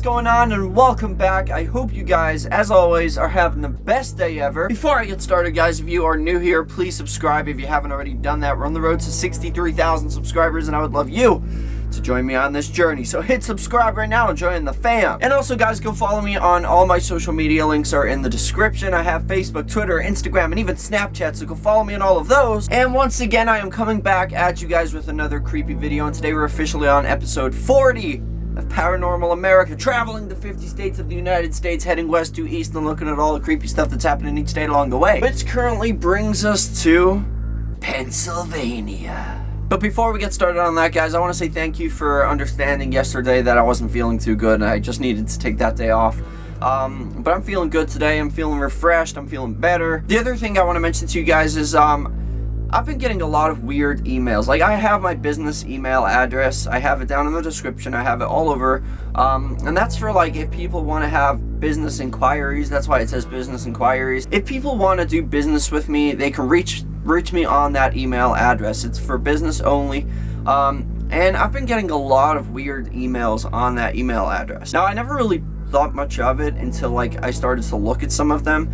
going on, and welcome back. I hope you guys, as always, are having the best day ever. Before I get started, guys, if you are new here, please subscribe if you haven't already done that. We're on the road to 63,000 subscribers, and I would love you to join me on this journey. So hit subscribe right now and join the fam. And also, guys, go follow me on all my social media. Links are in the description. I have Facebook, Twitter, Instagram, and even Snapchat, so go follow me on all of those. And once again, I am coming back at you guys with another creepy video, and today we're officially on episode 40 of Paranormal America, traveling the 50 states of the United States, heading west to east and looking at all the creepy stuff that's happening in each state along the way, which currently brings us to Pennsylvania. But before we get started on that, guys, I want to say thank you for understanding yesterday that I wasn't feeling too good and I just needed to take that day off. But I'm feeling good today. I'm feeling refreshed. I'm feeling better. The other thing I want to mention to you guys is I've been getting a lot of weird emails. Like, I have my business email address. I have it down in the description. I have it all over. And that's for, like, if people want to have business inquiries. That's why it says business inquiries. If people want to do business with me, they can reach me on that email address. It's for business only. And I've been getting a lot of weird emails on that email address. Now, I never really thought much of it until, like, I started to look at some of them.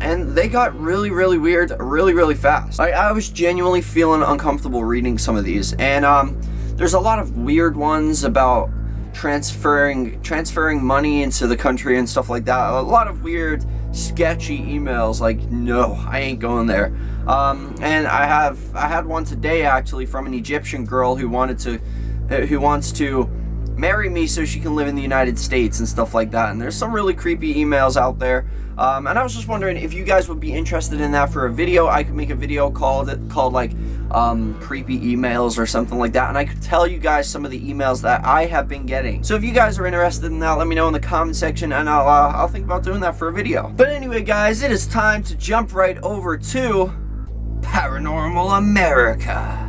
And they got really weird really fast. I was genuinely feeling uncomfortable reading some of these. And there's a lot of weird ones about transferring money into the country and stuff like that. A lot of weird, sketchy emails. Like, no, I ain't going there. And I had one today actually from an Egyptian girl who wants to marry me so she can live in the United States and stuff like that. And there's some really creepy emails out there. And I was just wondering if you guys would be interested in that for a video. I could make a video called like creepy emails or something like that, and I could tell you guys some of the emails that I have been getting. So if you guys are interested in that, let me know in the comment section, and I'll think about doing that for a video. But anyway, guys, it is time to jump right over to Paranormal America.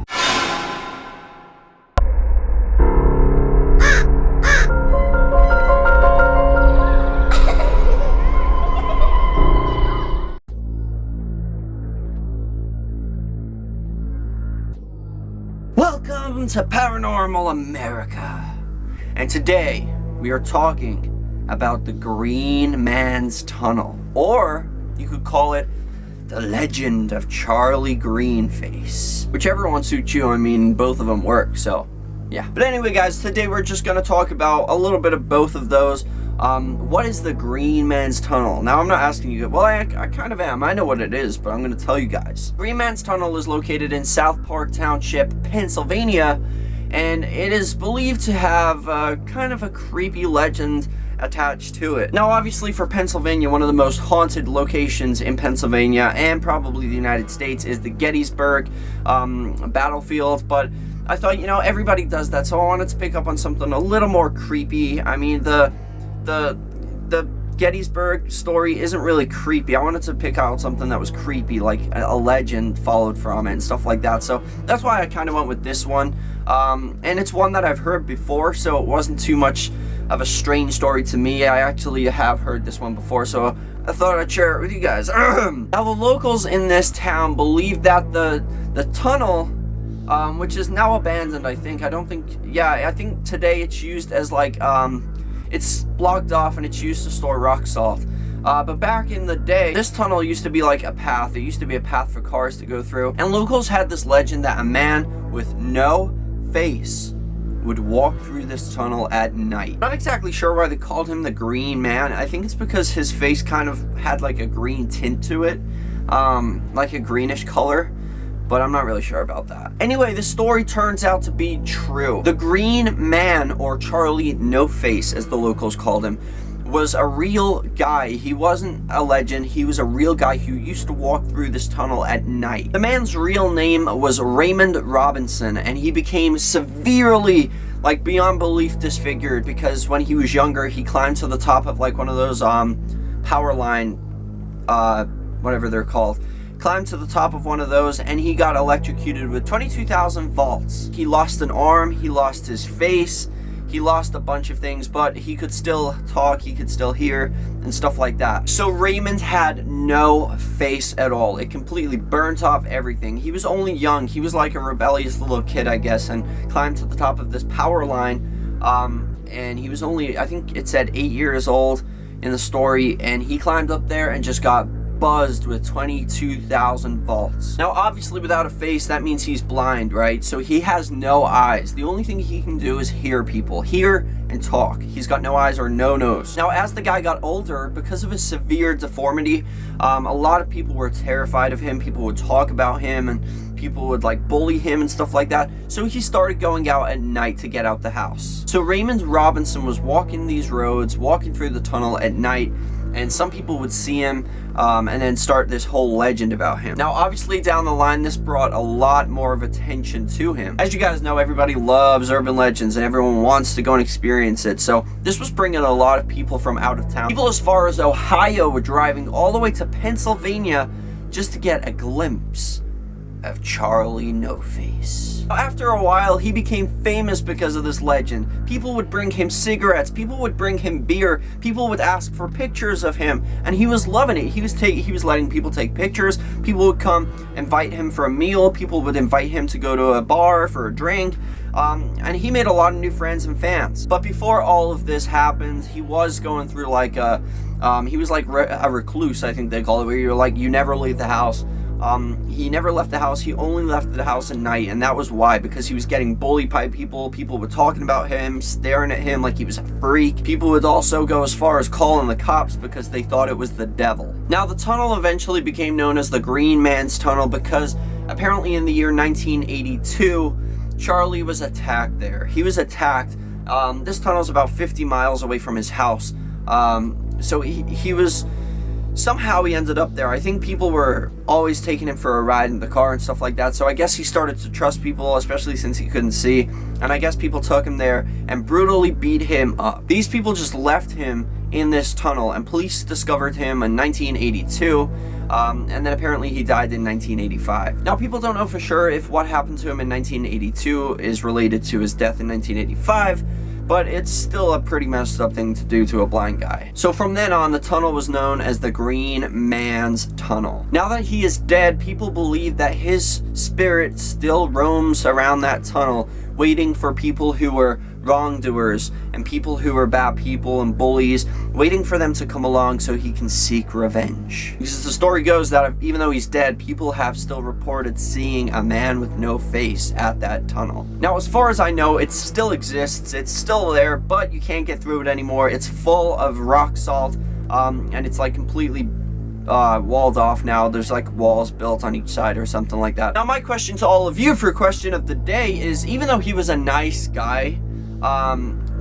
Welcome to Paranormal America, and today we are talking about the Green Man's Tunnel, or you could call it the Legend of Charlie Greenface. Whichever one suits you. I mean, both of them work, so yeah. But anyway, guys, today we're just gonna talk about a little bit of both of those. What is the Green Man's Tunnel? Now, I'm not asking you, well, I kind of am. I know what it is, but I'm going to tell you guys. Green Man's Tunnel is located in South Park Township, Pennsylvania, and it is believed to have kind of a creepy legend attached to it. Now, obviously, for Pennsylvania, one of the most haunted locations in Pennsylvania and probably the United States is the Gettysburg battlefield, but I thought, you know, everybody does that, so I wanted to pick up on something a little more creepy. I mean, the Gettysburg story isn't really creepy. I wanted to pick out something that was creepy, like a legend followed from it and stuff like that. So that's why I kind of went with this one. And it's one that I've heard before, so it wasn't too much of a strange story to me. I actually have heard this one before, so I thought I'd share it with you guys. Now, the locals in this town believe that the tunnel, which is now abandoned, I think. I think today it's used as like, it's blocked off and it's used to store rock salt. But back in the day, this tunnel used to be like a path. It used to be a path for cars to go through. And locals had this legend that a man with no face would walk through this tunnel at night. Not exactly sure why they called him the Green Man. I think it's because his face kind of had like a green tint to it, like a greenish color. But I'm not really sure about that. Anyway, the story turns out to be true. The Green Man, or Charlie No Face as the locals called him, was a real guy. He wasn't a legend. He was a real guy who used to walk through this tunnel at night. The man's real name was Raymond Robinson, and he became severely, like, beyond belief disfigured because when he was younger, he climbed to the top of like one of those power line, whatever they're called. Climbed to the top of one of those and he got electrocuted with 22,000 volts. He lost an arm, he lost his face, he lost a bunch of things, but he could still talk, he could still hear, and stuff like that. So Raymond had no face at all. It completely burnt off everything. He was only young. He was like a rebellious little kid, I guess, and climbed to the top of this power line and he was only, I think it said 8 years old in the story, and he climbed up there and just got buzzed with 22,000 volts. Now obviously without a face, that means he's blind, right? So he has no eyes. The only thing he can do is hear people, hear and talk. He's got no eyes or no nose. Now as the guy got older, because of his severe deformity, a lot of people were terrified of him. People would talk about him, and people would like bully him and stuff like that. So he started going out at night to get out the house. So Raymond Robinson was walking these roads, walking through the tunnel at night, and some people would see him and then start this whole legend about him. Now obviously down the line, this brought a lot more of attention to him. As you guys know, everybody loves urban legends and everyone wants to go and experience it. So this was bringing a lot of people from out of town. People as far as Ohio were driving all the way to Pennsylvania just to get a glimpse of Charlie No Face. After a while, he became famous because of this legend. People would bring him cigarettes, people would bring him beer, people would ask for pictures of him, and he was loving it. He was letting people take pictures. People would come invite him for a meal, people would invite him to go to a bar for a drink, and he made a lot of new friends and fans. But before all of this happened, he was going through like he was like a recluse, I think they call it, where you're like, you never leave the house. He never left the house. He only left the house at night, and that was why, because he was getting bullied by people. People were talking about him, staring at him like he was a freak. People would also go as far as calling the cops because they thought it was the devil. Now the tunnel eventually became known as the Green Man's Tunnel because apparently in the year 1982 Charlie was attacked there. He was attacked. This tunnel is about 50 miles away from his house, so he was, somehow he ended up there. I think people were always taking him for a ride in the car and stuff like that, so I guess he started to trust people, especially since he couldn't see, and I guess people took him there and brutally beat him up. These people just left him in this tunnel, and police discovered him in 1982, and then apparently he died in 1985. Now people don't know for sure if what happened to him in 1982 is related to his death in 1985, but it's still a pretty messed up thing to do to a blind guy. So from then on, the tunnel was known as the Green Man's Tunnel. Now that he is dead, people believe that his spirit still roams around that tunnel, waiting for people who were wrongdoers and people who were bad people and bullies, waiting for them to come along so he can seek revenge. Because the story goes that even though he's dead, people have still reported seeing a man with no face at that tunnel. Now, as far as I know, it still exists. It's still there, but you can't get through it anymore. It's full of rock salt, and it's like completely walled off now. There's like walls built on each side or something like that. Now my question to all of you for question of the day is, even though he was a nice guy,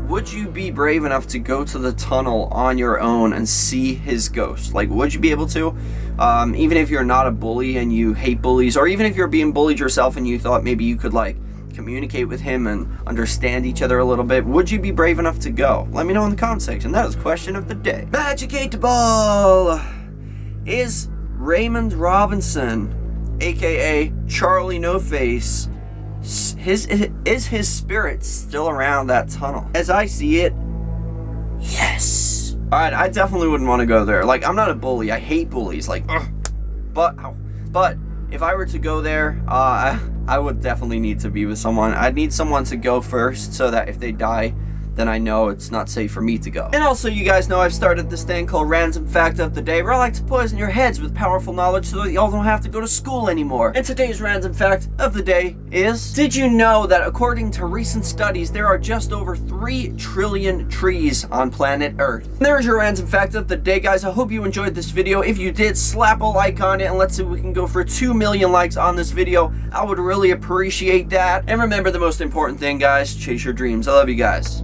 would you be brave enough to go to the tunnel on your own and see his ghost? Like, would you be able to? Even if you're not a bully and you hate bullies, or even if you're being bullied yourself and you thought maybe you could like communicate with him and understand each other a little bit, would you be brave enough to go? Let me know in the comment section. That is question of the day. Magic 8 Ball! Is Raymond Robinson, aka Charlie No Face, is his spirit still around that tunnel? As I see it, yes. Alright, I definitely wouldn't want to go there. Like, I'm not a bully. I hate bullies. Like, ugh. But if I were to go there, I would definitely need to be with someone. I'd need someone to go first so that if they die, then I know it's not safe for me to go. And also, you guys know I've started this thing called Random Fact of the Day, where I like to poison your heads with powerful knowledge so that y'all don't have to go to school anymore. And today's Random Fact of the Day is, did you know that according to recent studies, there are just over 3 trillion trees on planet Earth? And there's your Random Fact of the Day, guys. I hope you enjoyed this video. If you did, slap a like on it, and let's see if we can go for 2 million likes on this video. I would really appreciate that. And remember the most important thing, guys, chase your dreams. I love you guys.